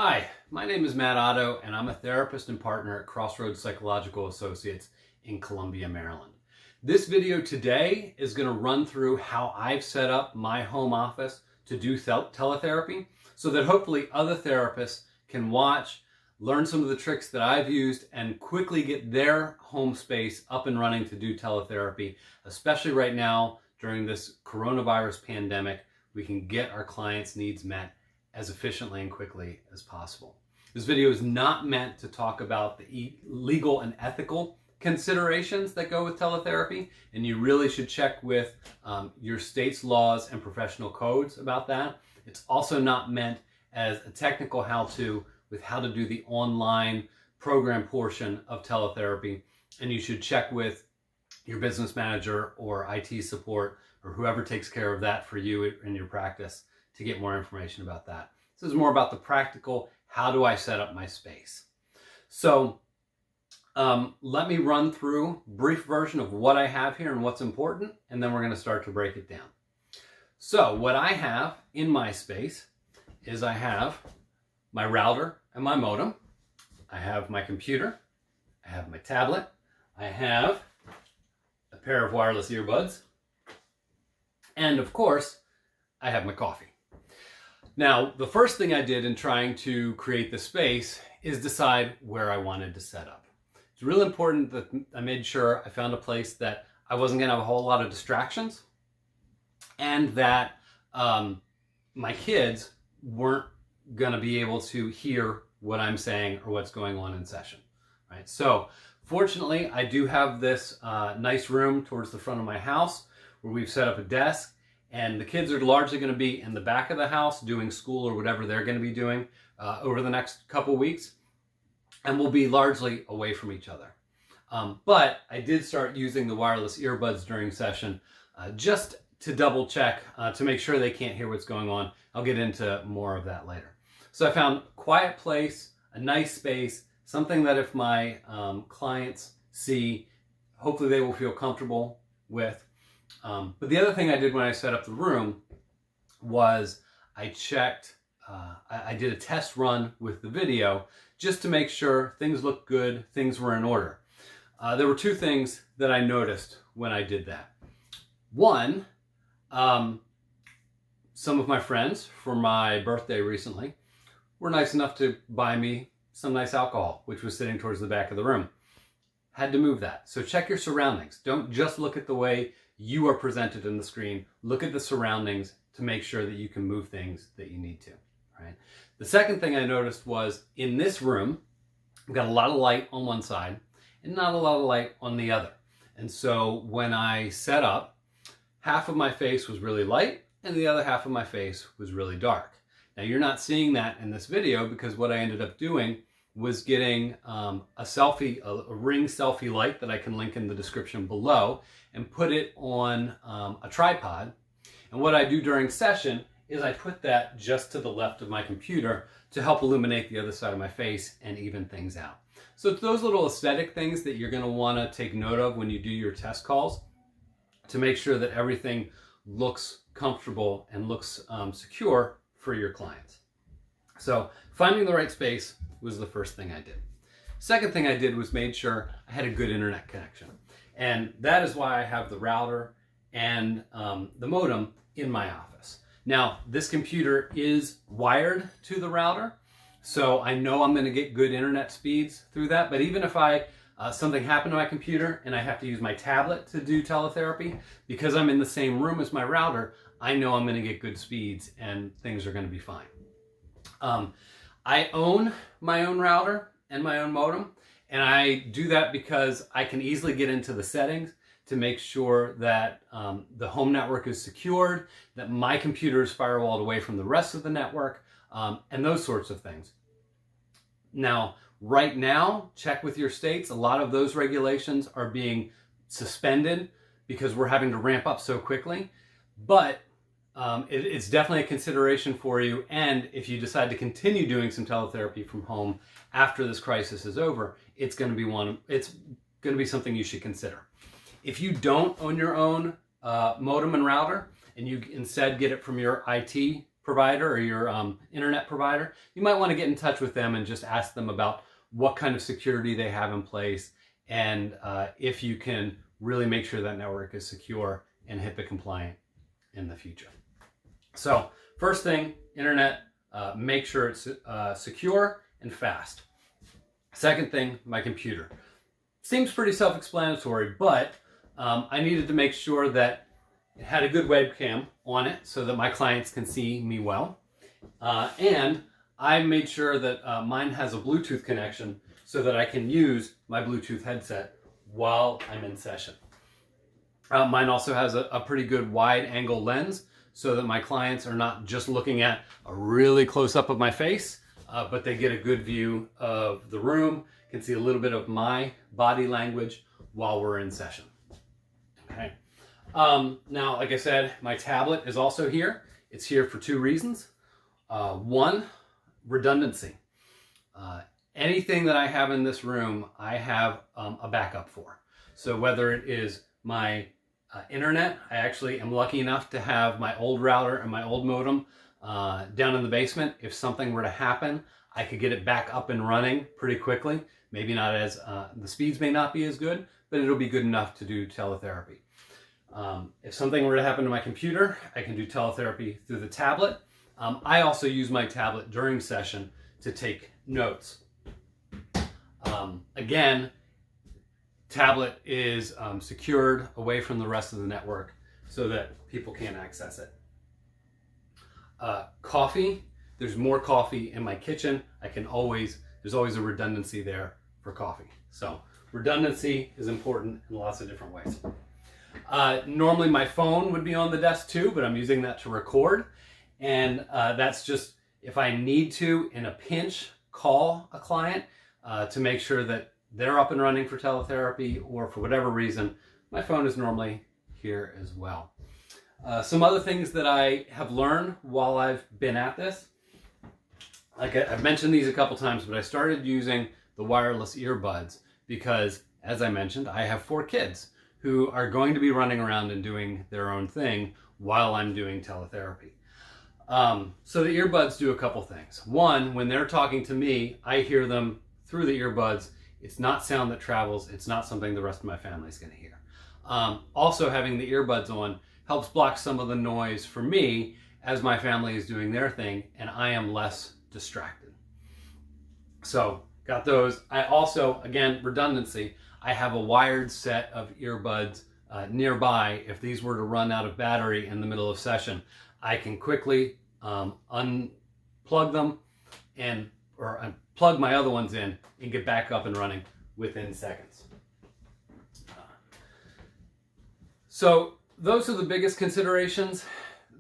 Hi, my name is Matt Otto, and I'm a therapist and partner at Crossroads Psychological Associates in Columbia, Maryland. This video today is going to run through how I've set up my home office to do teletherapy so that hopefully other therapists can watch, learn some of the tricks that I've used, and quickly get their home space up and running to do teletherapy, especially right now during this coronavirus pandemic. We can get our clients' needs met as efficiently and quickly as possible. This video is not meant to talk about the legal and ethical considerations that go with teletherapy, and you really should check with your state's laws and professional codes about that. It's also not meant as a technical how-to with how to do the online program portion of teletherapy, and you should check with your business manager or IT support or whoever takes care of that for you in your practice to get more information about that. This is more about the practical, how do I set up my space? So let me run through a brief version of what I have here and what's important, and then we're going to start to break it down. So what I have in my space is I have my router and my modem. I have my computer. I have my tablet. I have a pair of wireless earbuds. And of course, I have my coffee. Now, the first thing I did in trying to create the space is decide where I wanted to set up. It's really important that I made sure I found a place that I wasn't going to have a whole lot of distractions and that my kids weren't going to be able to hear what I'm saying or what's going on in session. Right? So, fortunately, I do have this nice room towards the front of my house where we've set up a desk. And the kids are largely going to be in the back of the house doing school or whatever they're going to be doing over the next couple weeks. And we'll be largely away from each other. But I did start using the wireless earbuds during session just to double check to make sure they can't hear what's going on. I'll get into more of that later. So I found a quiet place, a nice space, something that if my clients see, hopefully they will feel comfortable with. But the other thing I did when I set up the room was I checked, I did a test run with the video just to make sure things looked good, things were in order. There were two things that I noticed when I did that. One, some of my friends for my birthday recently were nice enough to buy me some nice alcohol, which was sitting towards the back of the room. Had to move that. So check your surroundings. Don't just look at the way you are presented in the screen. Look at the surroundings to make sure that you can move things that you need to. Right? The second thing I noticed was in this room, we've got a lot of light on one side and not a lot of light on the other. And so when I set up, half of my face was really light and the other half of my face was really dark. Now you're not seeing that in this video because what I ended up doing was getting a ring selfie light that I can link in the description below and put it on a tripod. And what I do during session is I put that just to the left of my computer to help illuminate the other side of my face and even things out. So it's those little aesthetic things that you're going to want to take note of when you do your test calls to make sure that everything looks comfortable and looks secure for your clients. So finding the right space was the first thing I did. Second thing I did was made sure I had a good internet connection. And that is why I have the router and the modem in my office. Now, this computer is wired to the router, so I know I'm going to get good internet speeds through that. But even if something happened to my computer and I have to use my tablet to do teletherapy, because I'm in the same room as my router, I know I'm going to get good speeds and things are going to be fine. I own my own router and my own modem, and I do that because I can easily get into the settings to make sure that the home network is secured, that my computer is firewalled away from the rest of the network, and those sorts of things. Now, right now, check with your states. A lot of those regulations are being suspended because we're having to ramp up so quickly, but it's definitely a consideration for you. And if you decide to continue doing some teletherapy from home after this crisis is over, it's going to be something you should consider. If you don't own your own modem and router, and you instead get it from your IT provider or your internet provider, you might want to get in touch with them and just ask them about what kind of security they have in place, and if you can really make sure that network is secure and HIPAA compliant in the future. So first thing, internet, make sure it's secure and fast. Second thing, my computer. Seems pretty self-explanatory, but I needed to make sure that it had a good webcam on it so that my clients can see me well. And I made sure that mine has a Bluetooth connection so that I can use my Bluetooth headset while I'm in session. Mine also has a pretty good wide angle lens so that my clients are not just looking at a really close up of my face, but they get a good view of the room, can see a little bit of my body language while we're in session. Okay. Now, like I said, my tablet is also here. It's here for two reasons. One, redundancy. Anything that I have in this room, I have a backup for. So whether it is my internet, I actually am lucky enough to have my old router and my old modem down in the basement. If something were to happen, I could get it back up and running pretty quickly. Maybe not as, the speeds may not be as good, but it'll be good enough to do teletherapy. If something were to happen to my computer, I can do teletherapy through the tablet. I also use my tablet during session to take notes. Again, tablet is secured away from the rest of the network so that people can't access it. Coffee, there's more coffee in my kitchen. There's always a redundancy there for coffee. So redundancy is important in lots of different ways. Normally my phone would be on the desk too, but I'm using that to record. And that's just if I need to, in a pinch, call a client to make sure that they're up and running for teletherapy, or for whatever reason, my phone is normally here as well. Some other things that I have learned while I've been at this, like I've mentioned these a couple times, but I started using the wireless earbuds because, as I mentioned, I have 4 kids who are going to be running around and doing their own thing while I'm doing teletherapy. So the earbuds do a couple things. One, when they're talking to me, I hear them through the earbuds. It's not sound that travels. It's not something the rest of my family's going to hear. Also, having the earbuds on helps block some of the noise for me as my family is doing their thing and I am less distracted. So got those. I also, again, redundancy, I have a wired set of earbuds nearby. If these were to run out of battery in the middle of session, I can quickly unplug them or plug my other ones in and get back up and running within seconds. So those are the biggest considerations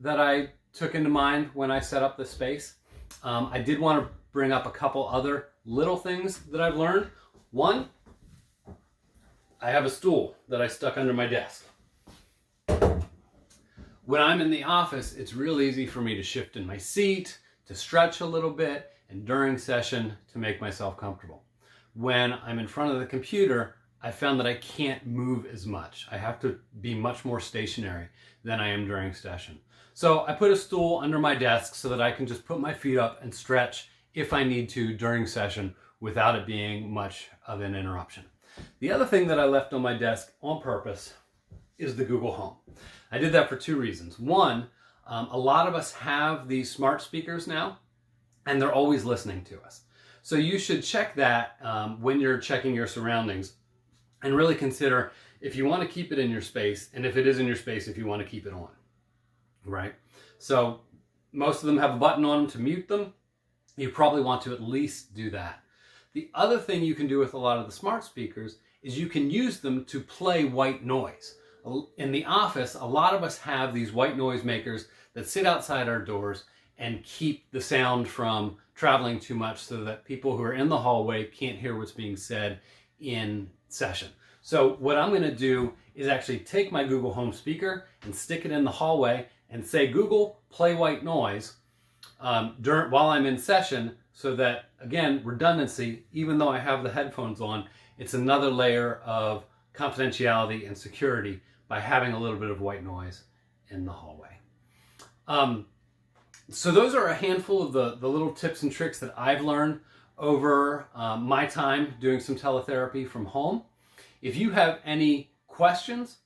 that I took into mind when I set up the space. I did want to bring up a couple other little things that I've learned. One, I have a stool that I stuck under my desk. When I'm in the office, it's real easy for me to shift in my seat, to stretch a little bit, and during session to make myself comfortable. When I'm in front of the computer, I found that I can't move as much. I have to be much more stationary than I am during session. So I put a stool under my desk so that I can just put my feet up and stretch if I need to during session without it being much of an interruption. The other thing that I left on my desk on purpose is the Google Home. I did that for 2 reasons. One, a lot of us have these smart speakers now, and they're always listening to us. So you should check that when you're checking your surroundings and really consider if you want to keep it in your space, and if it is in your space, if you want to keep it on, right? So most of them have a button on them to mute them. You probably want to at least do that. The other thing you can do with a lot of the smart speakers is you can use them to play white noise. In the office, a lot of us have these white noise makers that sit outside our doors and keep the sound from traveling too much so that people who are in the hallway can't hear what's being said in session. So what I'm going to do is actually take my Google Home speaker and stick it in the hallway and say, Google, play white noise while I'm in session, so that, again, redundancy, even though I have the headphones on, it's another layer of confidentiality and security by having a little bit of white noise in the hallway. So those are a handful of the little tips and tricks that I've learned over my time doing some teletherapy from home. If you have any questions,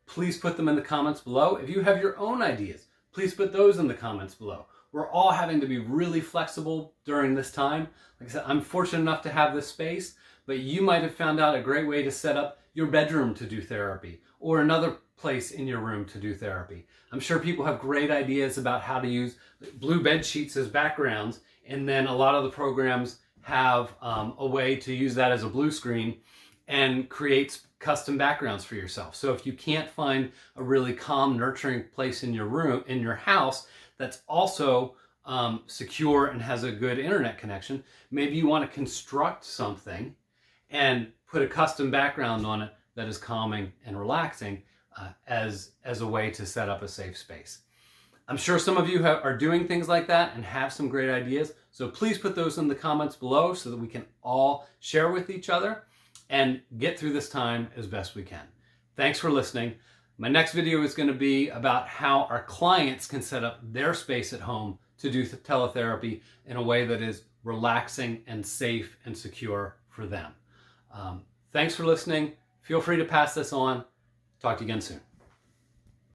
please put them in the comments below. If you have your own ideas, please put those in the comments below. We're all having to be really flexible during this time. Like I said, I'm fortunate enough to have this space, but you might have found out a great way to set up your bedroom to do therapy or another place in your room to do therapy. I'm sure people have great ideas about how to use blue bed sheets as backgrounds, and then a lot of the programs have a way to use that as a blue screen and create custom backgrounds for yourself. So if you can't find a really calm, nurturing place in your room, in your house, that's also secure and has a good internet connection, maybe you want to construct something and put a custom background on it that is calming and relaxing as a way to set up a safe space. I'm sure some of you are doing things like that and have some great ideas. So please put those in the comments below so that we can all share with each other and get through this time as best we can. Thanks for listening. My next video is going to be about how our clients can set up their space at home to do teletherapy in a way that is relaxing and safe and secure for them. Thanks for listening. Feel free to pass this on. Talk to you again soon.